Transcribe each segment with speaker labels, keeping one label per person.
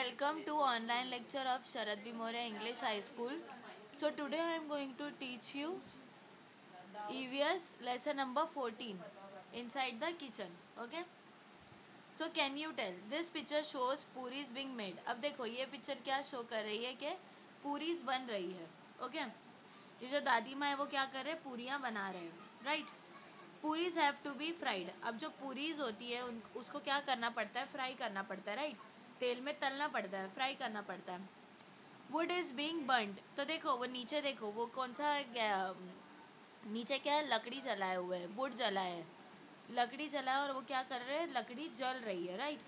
Speaker 1: welcome to online lecture of Sharad Vimore English High School. So today I am going to teach you EVS lesson number 14 inside the kitchen. Okay. So can you tell this picture shows puris being made. अब देखो ये picture क्या show कर रही है कि पूरीज बन रही है. ओके ये जो दादी माँ है वो क्या कर रहे हैं, पूरियाँ बना रहे हैं. Right. Puris have to be fried. अब जो पूरीज होती है उसको क्या करना पड़ता है, फ्राई करना पड़ता है. राइट. तेल में तलना पड़ता है, फ्राई करना पड़ता है. Would is being burned. तो देखो वो नीचे देखो वो कौन सा नीचे क्या है, लकड़ी जलाए हुए है, वुड जलाए है, लकड़ी जलाए और वो क्या कर रहे हैं, लकड़ी जल रही है. राइट.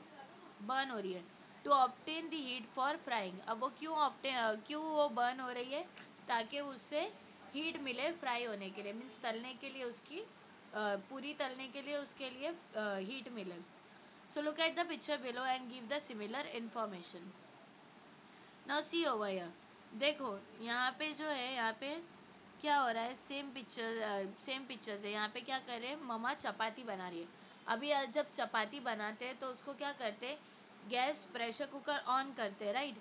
Speaker 1: बर्न हो रही है. To obtain the heat for frying. अब वो क्यों वो बर्न हो रही है, ताकि उससे हीट मिले फ्राई होने के लिए, मीन्स तलने के लिए, उसकी पूरी तलने के लिए उसके लिए हीट मिले. So look at the picture below and give the similar information. Now see over here. देखो यहाँ पे जो है, यहाँ पे क्या हो रहा है, सेम पिक्चर्स है. यहाँ पे क्या कर रहे हैं, मम्मा चपाती बना रही है. अभी जब चपाती बनाते हैं तो उसको क्या करते हैं, गैस प्रेशर कुकर ऑन करते हैं. Right.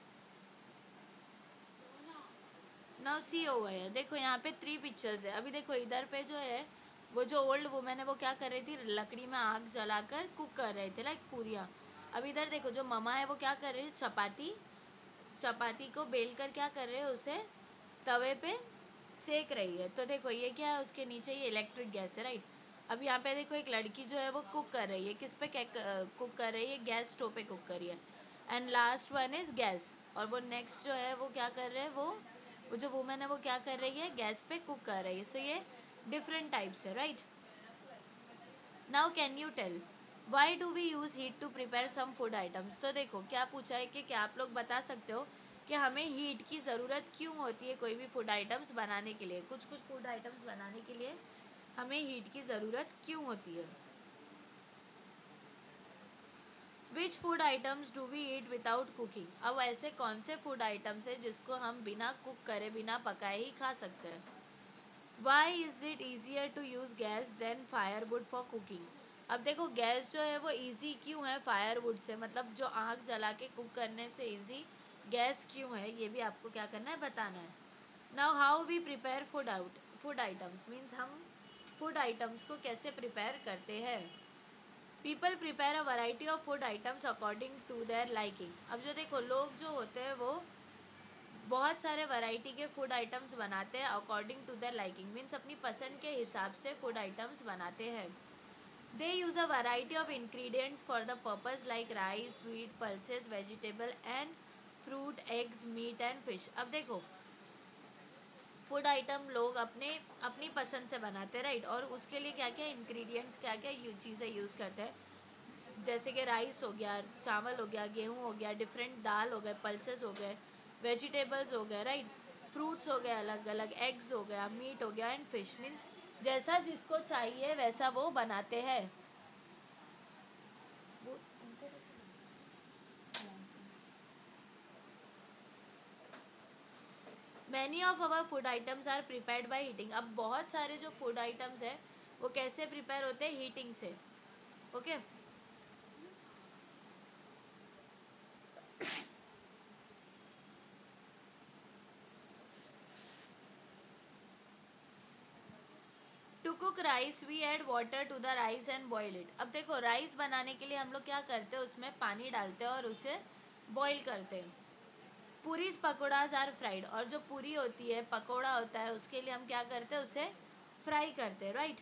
Speaker 1: Now see over here. देखो यहाँ पे 3 पिक्चर्स है. अभी देखो इधर पे जो है वो जो ओल्ड वुमेन है वो क्या कर रही थी, लकड़ी में आग जलाकर कुक कर रहे थे, लाइक पूरियाँ. अब इधर देखो जो मम्मा है वो क्या कर रही है, चपाती को बेल कर क्या कर रहे हैं, उसे तवे पे सेक रही है. तो देखो ये क्या है, उसके नीचे ये इलेक्ट्रिक गैस है. राइट. अब यहाँ पे देखो एक लड़की जो है वो कुक कर रही है. किस पे कुक कर रही है, गैस स्टोव पे कुक कर रही है. And last one is gas. और वो नेक्स्ट जो है वो क्या कर रहे हैं, वो जो वुमेन है वो क्या कर रही है, गैस पे कुक कर रही है. सो ये डिफरेंट टाइप्स है. Right. Now can you tell why do we use heat to prepare some food items. तो देखो क्या पूछा है कि क्या आप लोग बता सकते हो कि हमें हीट की ज़रूरत क्यों होती है कोई भी फूड आइटम्स बनाने के लिए. कुछ फूड आइटम्स बनाने के लिए हमें हीट की ज़रूरत क्यों होती है. Which food items do we eat without cooking. अब ऐसे कौन से फूड आइटम्स है जिसको हम बिना कुक करे, बिना पकाए ही खा सकते हैं. Why is it easier to use gas than firewood for cooking. अब देखो गैस जो है वो ईजी क्यों है फायरवुड से, मतलब जो आग जला के कुक करने से ईजी गैस क्यों है, ये भी आपको क्या करना है, बताना है. Now how we prepare food items means हम फूड आइटम्स को कैसे प्रिपेयर करते हैं. People prepare a variety of food items according to their liking. अब जो देखो लोग जो होते हैं वो बहुत सारे वैरायटी के फूड आइटम्स बनाते हैं according to their liking, means अपनी पसंद के हिसाब से फूड आइटम्स बनाते हैं. They use a variety of ingredients for the purpose like rice, wheat, pulses, vegetable and fruit, eggs, meat and fish. अब देखो फूड आइटम लोग अपनी पसंद से बनाते हैं. राइट. और उसके लिए क्या क्या इंग्रेडिएंट्स, क्या क्या चीज़ें यूज़ करते हैं, जैसे कि राइस हो गया, चावल हो गया, गेहूँ हो गया, डिफरेंट दाल हो गए, पल्सेस हो गए, वेजिटेबल्स हो गए. राइट. फ्रूट्स हो गए अलग अलग, एग्स हो गया, मीट हो गया एंड फिश. मीन्स जैसा जिसको चाहिए वैसा वो बनाते हैं. Many of our food items are prepared by heating. अब बहुत सारे जो फूड आइटम्स है वो कैसे प्रिपेयर होते हैं, हीटिंग से. Okay. To cook rice we add water to the rice and boil it. अब देखो राइस बनाने के लिए हम लोग क्या करते हैं, उसमें पानी डालते हैं और उसे बॉईल करते हैं. Puris pakoras are fried. और जो पूरी होती है, पकौड़ा होता है, उसके लिए हम क्या करते हैं, उसे फ्राई करते हैं. राइट.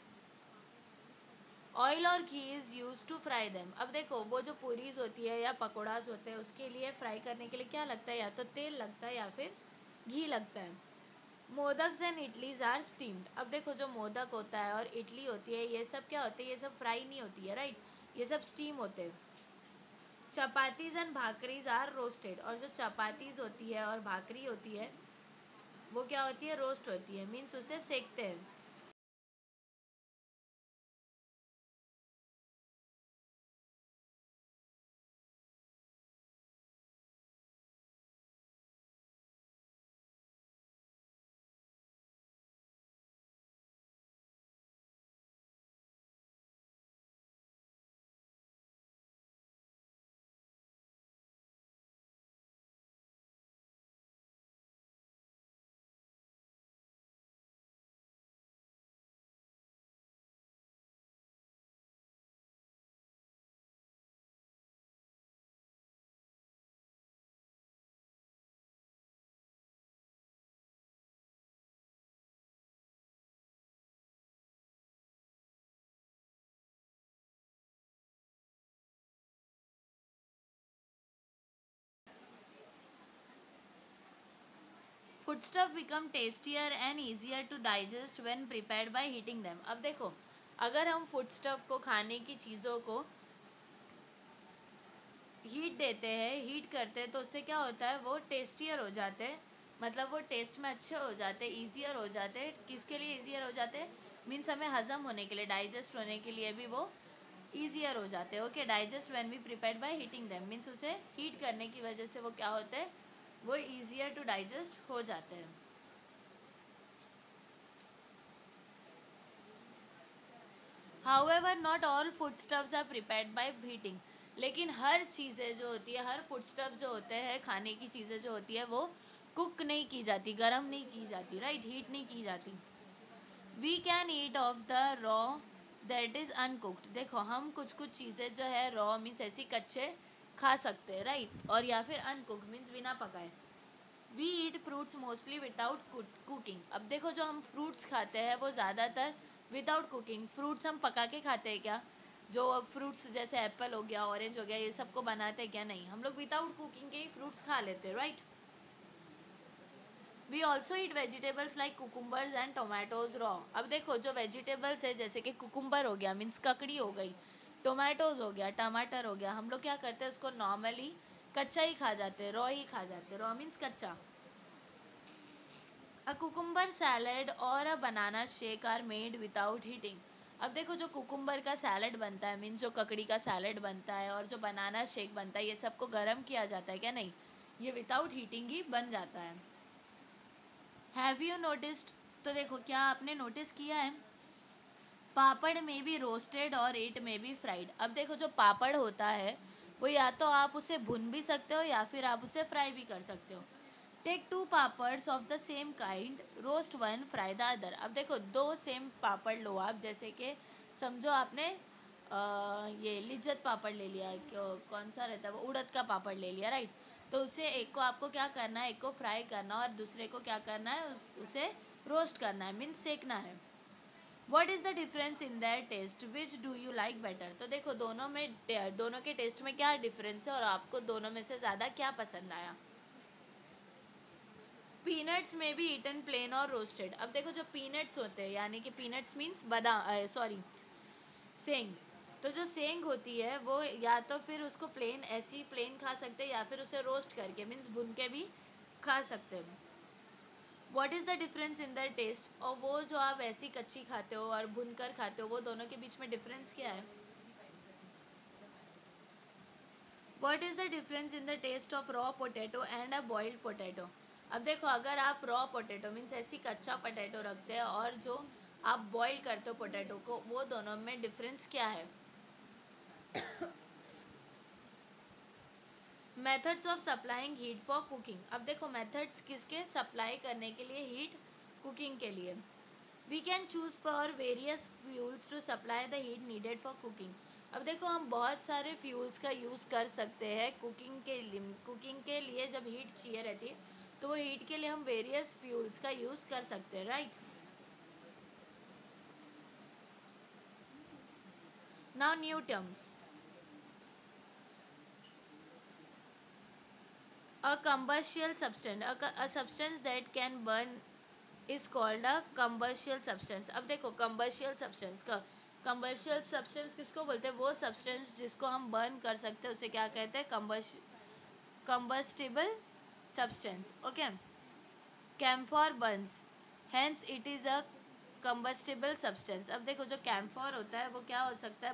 Speaker 1: ऑयल और ghee is use to fry them. अब देखो वो जो पूरीज होती है या पकौड़ाज होते हैं उसके लिए फ्राई करने के लिए क्या लगता है, या तो तेल लगता है या फिर घी लगता है. Modaks and idlis are steamed. अब देखो जो मोदक होता है और इडली होती है ये सब क्या होते हैं, ये सब फ्राई नहीं होती है. राइट. ये सब स्टीम होते हैं. Chapatis and bhakris are roasted. और जो चपातीज होती है और भाकरी होती है वो क्या होती है, रोस्ट होती है, मीन्स उसे सेकते हैं. Foodstuff become tastier and easier to digest when prepared by heating them. अब देखो, अगर हम फूडस्टफ को, खाने की चीज़ों को हीट देते हैं, हीट करते हैं, तो उससे क्या होता है, वो टेस्टियर हो जाते हैं, मतलब वो टेस्ट में अच्छे हो जाते हैं, ईजियर हो जाते हैं। किसके लिए ईजियर हो जाते हैं? मीन्स हमें हज़म होने के लिए, डाइजेस्ट होने के लिए भी वो ईजियर हो जाते हैं। Okay, digest when we prepared by heating them, means उसे हीट करने की वजह से वो क्या होते हैं, वो ईजियर टू डाइजेस्ट हो जाते हैं। However, not all foodstuffs are prepared by heating. लेकिन हर चीज़ें जो होती है, हर फूडस्टफ जो होते हैं, खाने की चीज़ें जो होती है, वो कुक नहीं की जाती, गरम नहीं की जाती, राइट, हीट नहीं की जाती। We can eat of the raw that is uncooked. देखो, हम कुछ कुछ चीज़ें जो है रॉ मीन्स ऐसी कच्चे खा सकते हैं, राइट, और या फिर अनकुक्ड मीन्स बिना पकाए। We eat fruits mostly without cooking. अब देखो, जो हम फ्रूट्स खाते हैं वो ज़्यादातर विदाउट कुकिंग। फ्रूट्स हम पका के खाते हैं क्या? जो फ्रूट्स जैसे एप्पल हो गया, ऑरेंज हो गया, ये सब को बनाते हैं क्या? नहीं, हम लोग विदाउट कुकिंग के ही फ्रूट्स खा लेते हैं, right. We also eat vegetables like cucumbers and tomatoes raw. अब देखो, जो वेजिटेबल्स है जैसे कि कुकुम्बर हो गया मीन्स ककड़ी हो गई, टोमेटोज हो गया, टमाटर हो गया, हम लोग क्या करते हैं, उसको नॉर्मली कच्चा ही खा जाते हैं, रॉ ही खा जाते हैं। रॉ मीन्स कच्चा। अ कुकुम्बर सैलड और a banana shake are made without heating. अब देखो, जो कुकुम्बर का सैलड बनता है मीन्स जो ककड़ी का सैलड बनता है और जो बनाना शेक बनता है, ये सबको गर्म किया जाता है क्या? नहीं, ये विदाउट हीटिंग ही बन जाता है। Have you noticed? तो देखो, क्या आपने नोटिस किया है, पापड़ में भी रोस्टेड और इट में भी फ्राइड। अब देखो, जो पापड़ होता है वो या तो आप उसे भुन भी सकते हो या फिर आप उसे फ्राई भी कर सकते हो। Take two papads of the same kind, roast one, fry the other. अब देखो, दो सेम पापड़ लो आप, जैसे कि समझो आपने ये लिज्जत पापड़ ले लिया, कौन सा रहता है वो, उड़द का पापड़ ले लिया, राइट। तो उसे एक को आपको क्या करना है, एक को फ्राई करना और दूसरे को क्या करना है, उसे रोस्ट करना है, मीन्स सेकना है। What is the difference in their taste, which do you like better? तो देखो, दोनों में, दोनों के टेस्ट में क्या डिफरेंस है और आपको दोनों में से ज़्यादा क्या पसंद आया? पीनट्स में भी ईटन प्लेन और रोस्टेड। अब देखो, जो पीनट्स होते हैं, यानी कि पीनट्स मीन्स बादाम, सॉरी, सेंग। तो जो सेंग होती है वो या तो फिर उसको प्लेन, ऐसी प्लेन खा सकते हैं, या फिर उसे रोस्ट करके मीन्स भुन के भी खा सकते हैं। What is the difference in the taste? और वो जो आप ऐसी कच्ची खाते हो और भुन कर खाते हो, वो दोनों के बीच में डिफरेंस क्या है? What is the difference in the taste of raw potato and a boiled potato? अब देखो, अगर आप रॉ पोटैटो मीन्स ऐसी कच्चा पोटैटो रखते हैं और जो आप बॉईल करते हो पोटैटो को, वो दोनों में डिफरेंस क्या है? Methods of supplying heat for cooking. अब देखो, मेथड्स किसके, सप्लाई करने के लिए हीट, कुकिंग के लिए। We can choose for various fuels to supply the heat needed for cooking. अब देखो, हम बहुत सारे फ्यूल्स का यूज़ कर सकते हैं कुकिंग के लिए। कुकिंग के लिए जब हीट चाहिए रहती है, तो वो हीट के लिए हम वेरियस फ्यूल्स का यूज़ कर सकते हैं, right. Now new terms. A combustible substance, a substance that can burn is called a combustible substance। अब देखो, combustible substance का, combustible substance किसको बोलते हैं? वो substance जिसको हम burn कर सकते हैं उसे क्या कहते हैं? combustible substance। Okay, camphor burns, hence it is a combustible substance। अब देखो, जो camphor होता है वो क्या हो सकता है?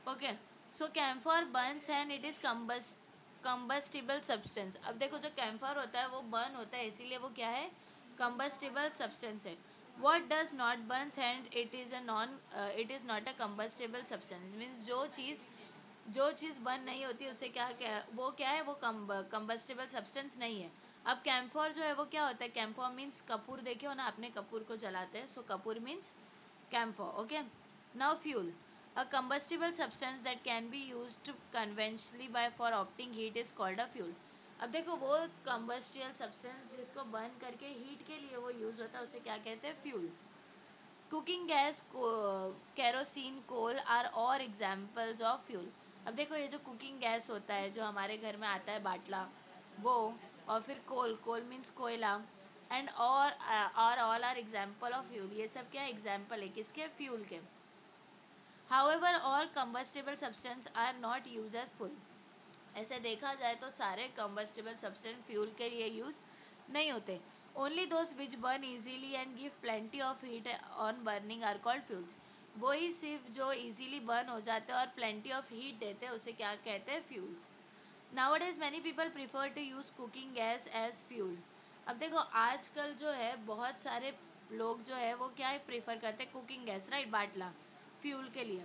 Speaker 1: Okay, so camphor burns and it is combustible substance. अब देखो जो कैम्फर होता है वो बर्न होता है, इसीलिए वो क्या है, कंबस्टिबल सब्सटेंस है। What does not Burns and it is a non it is not a combustible substance, means जो चीज़ बर्न नहीं होती उसे क्या है, वो कंबस्टिबल सब्सटेंस नहीं है। अब कैम्फर जो है वो क्या होता है, कैम्फर मीन्स कपूर, देखे हो ना आपने, कपूर को जलाते हैं, सो कपूर means camphor. Okay, now fuel, a combustible substance that can be used conventionally by for obtaining heat is called a fuel. अब देखो वो combustible substance जिसको बर्न करके हीट के लिए वो यूज होता है उसे क्या कहते हैं, fuel. Cooking gas, kerosene, coal are और एग्जाम्पल्स ऑफ फ्यूल। अब देखो ये जो कुकिंग गैस होता है जो हमारे घर में आता है बाटला, वो, और फिर कोल मीन्स कोयला, एंड और all are example of fuel, ये सब क्या एग्जाम्पल है किसके, फ्यूल के। However all combustible substance are not use as fuel. ऐसे देखा जाए तो सारे कंबस्टिबल सब्सटेंस फ्यूल के लिए यूज नहीं होते। Only those which burn easily and give plenty of heat on burning are called fuels. वही सिर्फ जो इजीली बर्न हो जाते हैं और प्लेंटी ऑफ हीट देते हैं उसे क्या कहते हैं, fuels. Nowadays many people prefer to use cooking gas as fuel. अब देखो आजकल जो है बहुत सारे लोग जो है वो क्या है, प्रीफर करते हैं कुकिंग गैस, राइट, बाटला, फ्यूल के लिए।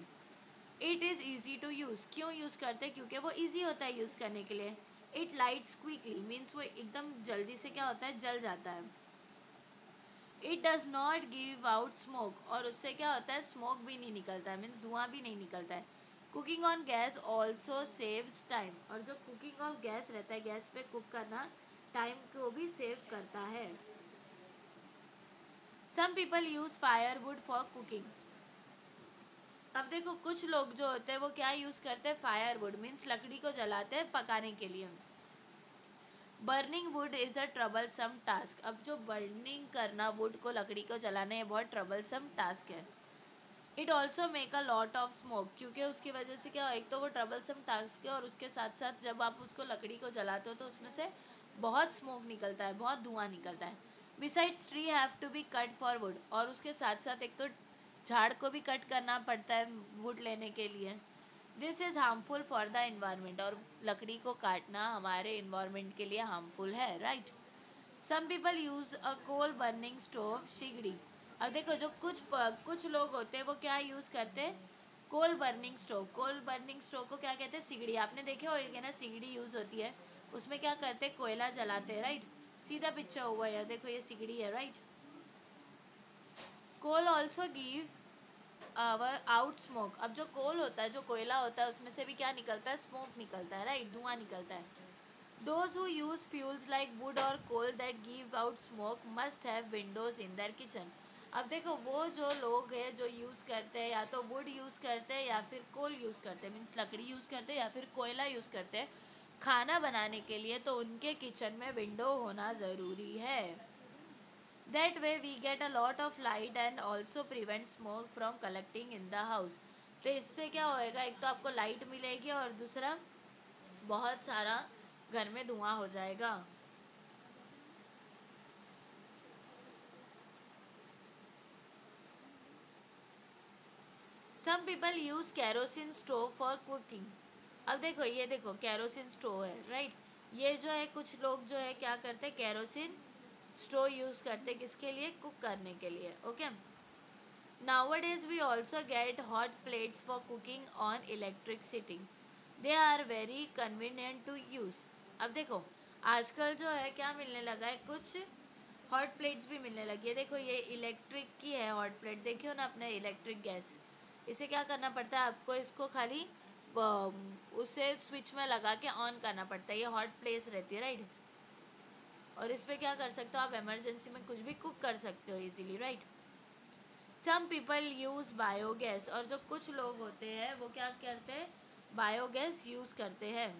Speaker 1: It is easy to use, क्यों यूज़ करते हैं, क्योंकि वो ईजी होता है यूज़ करने के लिए। इट लाइट्स क्विकली, मीन्स वो एकदम जल्दी से क्या होता है, जल जाता है। It does not give out smoke, और उससे क्या होता है, स्मोक भी नहीं निकलता है, मीन्स धुआं भी नहीं निकलता है। Cooking on gas also saves time, और जो कुकिंग ऑन गैस रहता है, गैस पे कुक करना टाइम को भी सेव करता है। Some people use firewood for cooking. अब देखो कुछ लोग जो होते हैं वो क्या यूज़ करते हैं, फायरवुड मीन्स लकड़ी को जलाते हैं पकाने के लिए। Burning would is a troublesome task. अब जो बर्निंग करना वुड को, लकड़ी को जलाना, ये बहुत ट्रबलसम टास्क है। It also make a lot of smoke, क्योंकि उसकी वजह से क्या, एक तो वो ट्रबलसम टास्क है और उसके साथ साथ जब आप उसको लकड़ी को जलाते हो तो उसमें से बहुत स्मोक निकलता है, बहुत धुआं निकलता है। Besides tree have to be cut for wood, और उसके साथ साथ एक तो झाड़ को भी कट करना पड़ता है वुड लेने के लिए। This is harmful for the environment, और लकड़ी को काटना हमारे इन्वायरमेंट के लिए हार्मफुल है, right. Some people use a coal burning stove, सिगड़ी। अब देखो जो कुछ लोग होते हैं वो क्या यूज़ करते हैं, कोल बर्निंग स्टोव। कोल बर्निंग स्टोव को क्या कहते हैं, सिगड़ी। आपने देखे होंगे ना, सिगड़ी यूज़ होती है, उसमें क्या करते हैं, कोयला जलाते हैं, राइट। सीधा पिक्चर हुआ है, देखो ये सिगड़ी है, right. Coal also give our out smoke. अब जो कोल होता है, जो कोयला होता है, उसमें से भी क्या निकलता है, स्मोक निकलता है, राइट, धुआं निकलता है। Those who use fuels like wood or coal that give out smoke must have windows in their kitchen. अब देखो वो जो लोग हैं जो यूज़ करते हैं, या तो वुड यूज़ करते हैं या फिर कोल यूज़ करते हैं, मीन्स लकड़ी यूज़ करते हैं या फिर कोयला यूज़ करते हैं खाना बनाने के लिए, तो उनके किचन में विंडो होना ज़रूरी है। That way we get a lot of light and also prevent smoke from collecting in the house. तो इससे क्या होएगा, एक तो आपको लाइट मिलेगी और दूसरा बहुत सारा घर में धुआं हो जाएगा। Some people use kerosene stove for cooking. अब देखो ये देखो कैरोसिन स्टोव है, राइट। ये जो है कुछ लोग जो है क्या करते हैं, कैरोसिन स्टोव यूज करते हैं किसके लिए, कुक करने के लिए। Okay, nowadays we also get hot plates for cooking on electricity. They are very convenient to use. अब देखो आजकल जो है क्या मिलने लगा है, कुछ हॉट प्लेट्स भी मिलने लगी है। देखो ये इलेक्ट्रिक की है हॉट प्लेट, देखियो ना अपने इलेक्ट्रिक गैस। इसे क्या करना पड़ता है आपको, इसको खाली उसे स्विच में लगा के ऑन करना पड़ता है, ये हॉट प्लेस रहती है, राइट। और इस पर क्या कर सकते हो आप, इमरजेंसी में कुछ भी कुक कर सकते हो easily, right. Some people use biogas, और जो कुछ लोग होते हैं वो क्या करते हैं, बायोगैस यूज़ करते हैं।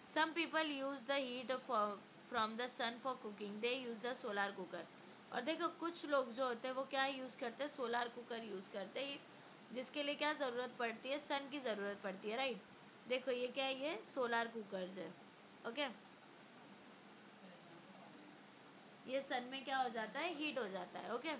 Speaker 1: Some people use the heat from the sun for cooking, they use the solar cooker. और देखो कुछ लोग जो होते हैं वो क्या यूज़ करते हैं, सोलार कुकर यूज़ करते हैं, जिसके लिए क्या ज़रूरत पड़ती है, सन की ज़रूरत पड़ती है, राइट। देखो ये क्या है, ये सोलार कुकर्स है। ओके, ये सन में क्या हो जाता है, हीट हो जाता है। Okay.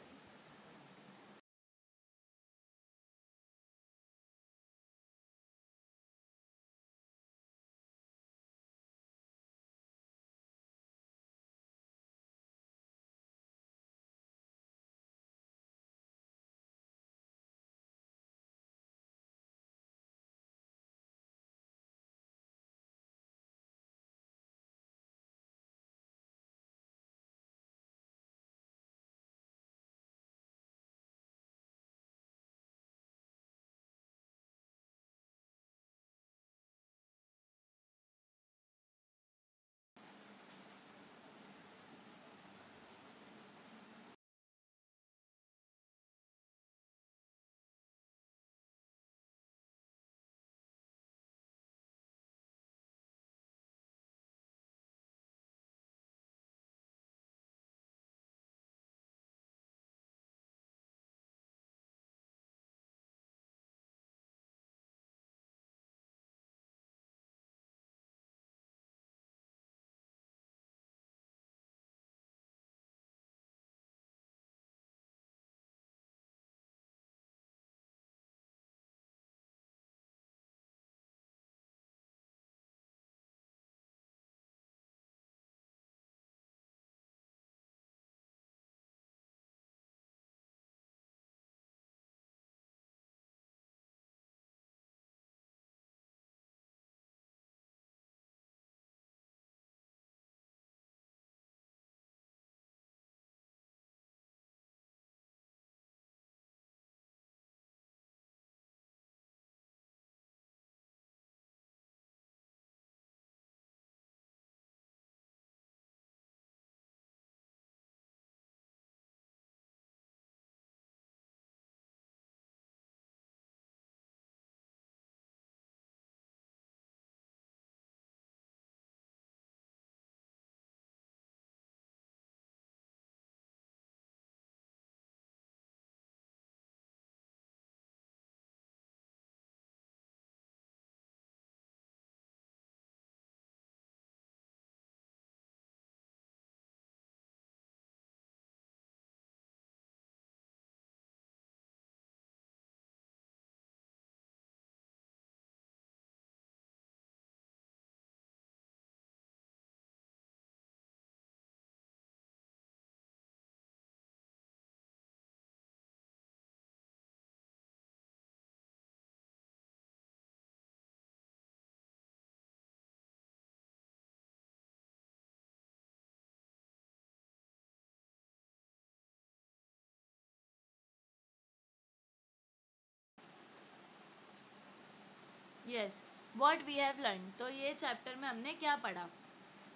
Speaker 1: Yes, what we have learn, तो ये चैप्टर में हमने क्या पढ़ा।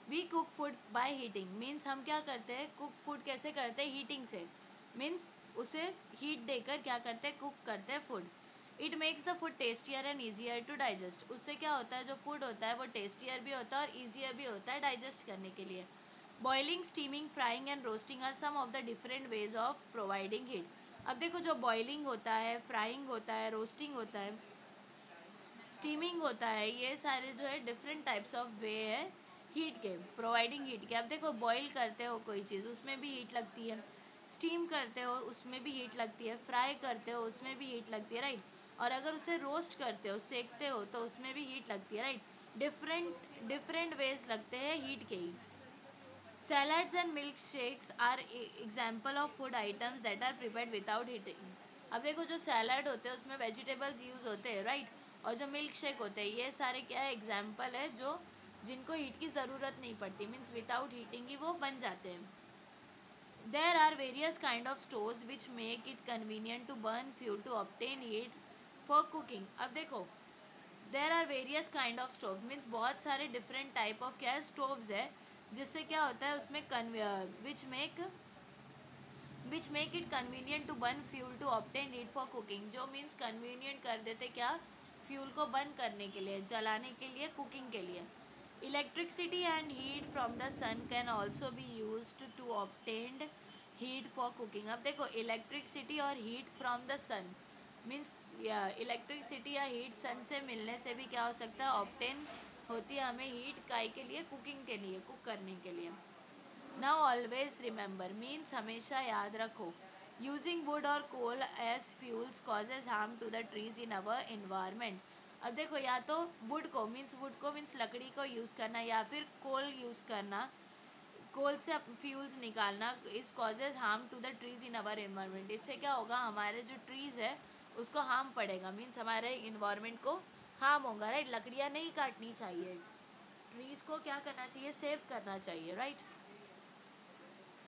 Speaker 1: We cook food by heating, means हम क्या करते हैं, कुक फूड कैसे करते हैं, हीटिंग से, मीन्स उसे हीट देकर क्या करते हैं, कुक करते हैं food. It makes the food tastier and easier to digest, उससे क्या होता है, जो फूड होता है वो टेस्टियर भी होता है और ईजियर भी होता है डाइजेस्ट करने के लिए। Boiling, steaming, frying and roasting are some of the different ways of providing heat. अब देखो, जो बॉइलिंग होता है, फ्राइंग होता है, रोस्टिंग होता है, स्टीमिंग होता है, ये सारे जो है डिफरेंट टाइप्स ऑफ वे है हीट के, प्रोवाइडिंग हीट के। अब देखो, बॉईल करते हो कोई चीज़, उसमें भी हीट लगती है, स्टीम करते हो उसमें भी हीट लगती है, फ्राई करते हो उसमें भी हीट लगती है, राइट। और अगर उसे रोस्ट करते हो, सेकते हो, तो उसमें भी हीट लगती है, राइट। डिफरेंट डिफरेंट वेज लगते हैं हीट के ही। Salads and milkshakes are example of food items that are prepared without heating. अब देखो, जो सैलड होते हैं उसमें वेजिटेबल्स यूज़ होते हैं, राइट। और जो मिल्क शेक होते हैं, ये सारे क्या है, एग्जाम्पल है जो जिनको हीट की ज़रूरत नहीं पड़ती, मीन्स विदाउट हीटिंग ही वो बन जाते हैं। There are various kind of stoves which make it convenient to burn fuel to obtain heat for cooking. अब देखो, there are various kind of stove, means बहुत सारे डिफरेंट टाइप ऑफ क्या है, स्टोव्स है, जिससे क्या होता है उसमें which make it convenient to burn fuel to obtain heat for cooking, जो मीन्स कन्वीनियंट कर देते क्या, फ्यूल को बर्न करने के लिए, जलाने के लिए, कुकिंग के लिए। Electricity and heat from the sun can also be use to obtain heat for cooking. अब देखो, इलेक्ट्रिसिटी और heat from the sun, means या इलेक्ट्रिसिटी या हीट सन से मिलने से भी क्या हो सकता है, ऑब्टेन होती है हमें हीट, काई के लिए, कुकिंग के लिए, कुक करने के लिए। नाउ ऑलवेज रिमेंबर, मीन्स हमेशा याद रखो, यूजिंग वुड और coal as fuels causes harm to the trees in our environment. अब देखो, या तो वुड को मीन्स लकड़ी को यूज़ करना, या फिर कोल यूज़ करना, कोल से फ्यूल्स निकालना, इस causes harm to the trees in our environment. इससे क्या होगा, हमारे जो ट्रीज़ है उसको हार्म पड़ेगा, मीन्स हमारे इन्वायरमेंट को हार्म होगा, राइट। लकड़ियाँ नहीं काटनी चाहिए, ट्रीज़ को क्या करना चाहिए, सेव करना चाहिए, राइट।